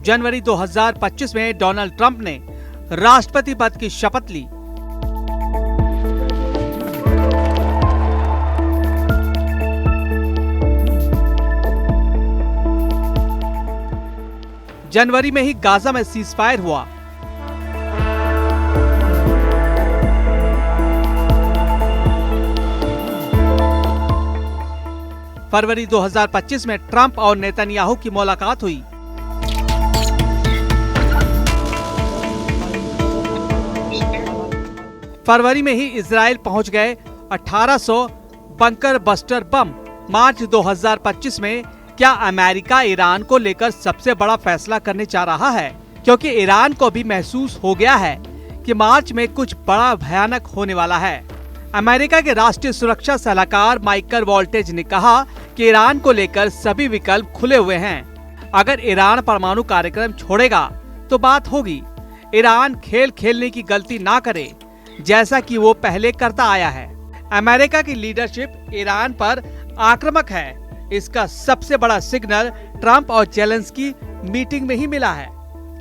जनवरी 2025 में Donald Trump ने राष्ट्रपति पद की शपथ ली। जनवरी में ही गाजा में सीजफायर हुआ। फरवरी 2025 में ट्रंप और नेतन्याहू की मुलाकात हुई। फरवरी में ही इजराइल पहुंच गए 1800 बंकर बस्टर बम। मार्च 2025 में क्या अमेरिका ईरान को लेकर सबसे बड़ा फैसला करने जा रहा है, क्योंकि ईरान को भी महसूस हो गया है कि मार्च में कुछ बड़ा भयानक होने वाला है। अमेरिका के राष्ट्रीय सुरक्षा सलाहकार माइकल वॉल्टेज ने कहा कि ईरान को लेकर सभी विकल्प खुले हुए हैं। अगर ईरान परमाणु कार्यक्रम छोड़ेगा तो बात होगी। ईरान खेल खेलने की गलती ना करे जैसा कि वो पहले करता आया है। अमेरिका की लीडरशिप ईरान पर आक्रामक है। इसका सबसे बड़ा सिग्नल ट्रंप और जेलेंस्की मीटिंग में ही मिला है।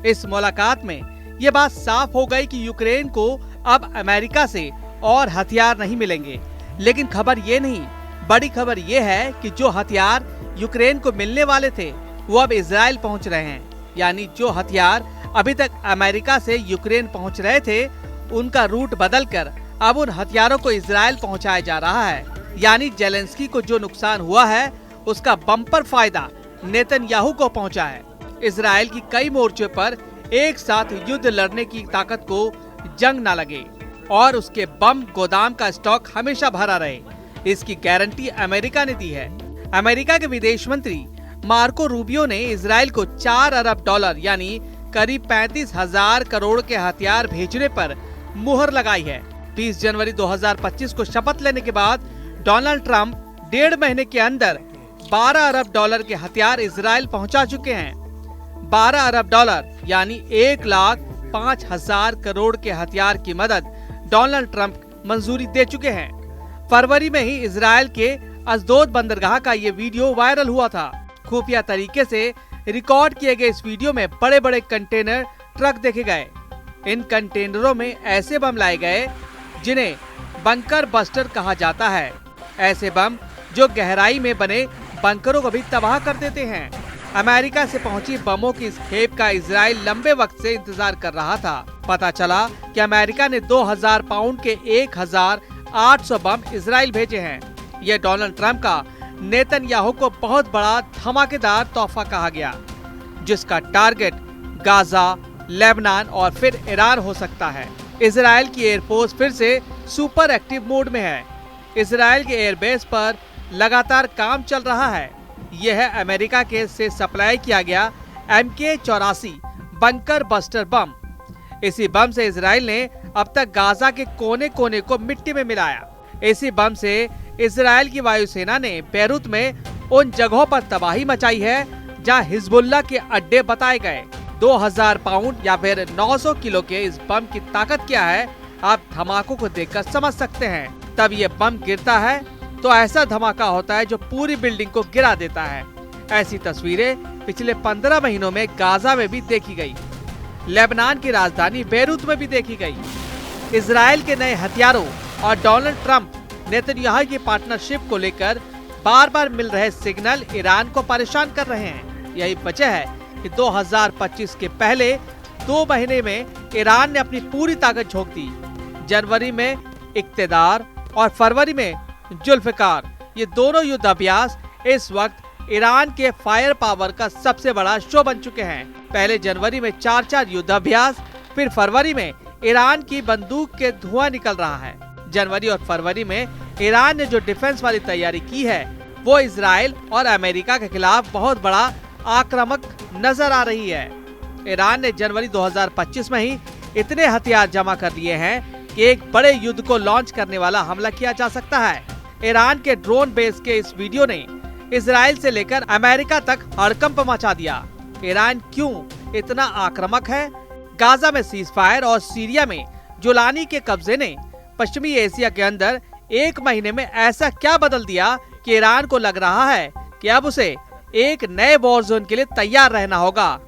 इस मुलाकात में ये बात साफ हो गई कि यूक्रेन को अब अमेरिका से और हथियार नहीं मिलेंगे। लेकिन खबर ये नहीं, बड़ी खबर ये है कि जो हथियार यूक्रेन को मिलने वाले थे वो अब इजराइल पहुंच रहे हैं। यानी जो हथियार अभी तक अमेरिका से यूक्रेन पहुंच रहे थे, उनका रूट बदलकर अब उन हथियारों को इजराइल पहुंचाया जा रहा है। यानी जेलेंस्की को जो नुकसान हुआ है उसका बम्पर फायदा नेतन्याहू को पहुंचा है। इजराइल की कई मोर्चों पर एक साथ युद्ध लड़ने की ताकत को जंग न लगे और उसके बम गोदाम का स्टॉक हमेशा भरा रहे, इसकी गारंटी अमेरिका ने दी है। अमेरिका के विदेश मंत्री मार्को रूबियो ने इजराइल को 4 अरब डॉलर यानी करीब 35,000 करोड़ के हथियार भेजने पर मुहर लगाई है। 30 जनवरी 2025 को शपथ लेने के बाद डोनाल्ड ट्रंप 1.5 महीने के अंदर 12 अरब डॉलर के हथियार इजराइल पहुंचा चुके हैं। 12 अरब डॉलर यानी 1,05,000 करोड़ के हथियार की मदद डोनाल्ड ट्रंप मंजूरी दे चुके हैं। फरवरी में ही इजराइल के अशदोद बंदरगाह का ये वीडियो वायरल हुआ था। खुफिया तरीके से रिकॉर्ड किए गए इस वीडियो में बड़े बड़े कंटेनर ट्रक देखे गए। इन कंटेनरों में ऐसे बम लाए गए जिन्हें बंकर बस्टर कहा जाता है। ऐसे बम जो गहराई में बने बंकरों को भी तबाह कर देते हैं। अमेरिका से पहुंची बमों की इस खेप का इजराइल लंबे वक्त से इंतजार कर रहा था। पता चला कि अमेरिका ने 2000 पाउंड के 1800 बम इजराइल भेजे हैं। यह डोनाल्ड ट्रंप का नेतन्याहू को बहुत बड़ा धमाकेदार तोहफा कहा गया, जिसका टारगेट गाजा, लेबनान और फिर ईरान हो सकता है। इजराइल की एयरफोर्स फिर से सुपर एक्टिव मोड में है। इजराइल के एयरबेस पर लगातार काम चल रहा है। यह है अमेरिका के से सप्लाई किया गया MK-84 बंकर बस्टर बम। इसी बम से इजराइल ने अब तक गाजा के कोने कोने को मिट्टी में मिलाया। इसी बम से इजराइल की वायुसेना ने बैरूत में उन जगहों पर तबाही मचाई है जहां हिजबुल्लाह के अड्डे बताए गए। 2000 पाउंड या फिर 900 किलो के इस बम की ताकत क्या है, आप धमाकों को देखकर समझ सकते हैं। तब ये बम गिरता है तो ऐसा धमाका होता है जो पूरी बिल्डिंग को गिरा देता है। ऐसी तस्वीरें पिछले 15 महीनों में गाजा में भी देखी गई, लेबनान की राजधानी बैरूत में भी देखी गई। इजराइल के नए हथियारों और डोनाल्ड ट्रंप नेतन्याहू की पार्टनरशिप को लेकर बार बार मिल रहे सिग्नल ईरान को परेशान कर रहे हैं। यही वजह है कि 2025 के पहले 2 महीने में ईरान ने अपनी पूरी ताकत झोंक दी। जनवरी में इक्तेदार और फरवरी में जुल्फकार, ये दोनों युद्ध अभ्यास इस वक्त ईरान के फायर पावर का सबसे बड़ा शो बन चुके हैं। पहले जनवरी में 4 युद्ध अभ्यास, फिर फरवरी में ईरान की बंदूक के धुआं निकल रहा है। जनवरी और फरवरी में ईरान ने जो डिफेंस वाली तैयारी की है वो इजराइल और अमेरिका के खिलाफ बहुत बड़ा आक्रामक नजर आ रही है। ईरान ने जनवरी 2025 में ही इतने हथियार जमा कर लिए हैं कि एक बड़े युद्ध को लॉन्च करने वाला हमला किया जा सकता है। ईरान के ड्रोन बेस के इस वीडियो ने इजराइल से लेकर अमेरिका तक हड़कंप मचा दिया। ईरान क्यों इतना आक्रामक है? गाजा में सीजफायर और सीरिया में जुलानी के कब्जे ने पश्चिमी एशिया के अंदर 1 महीने में ऐसा क्या बदल दिया कि ईरान को लग रहा है कि अब उसे एक नए वॉर जोन के लिए तैयार रहना होगा।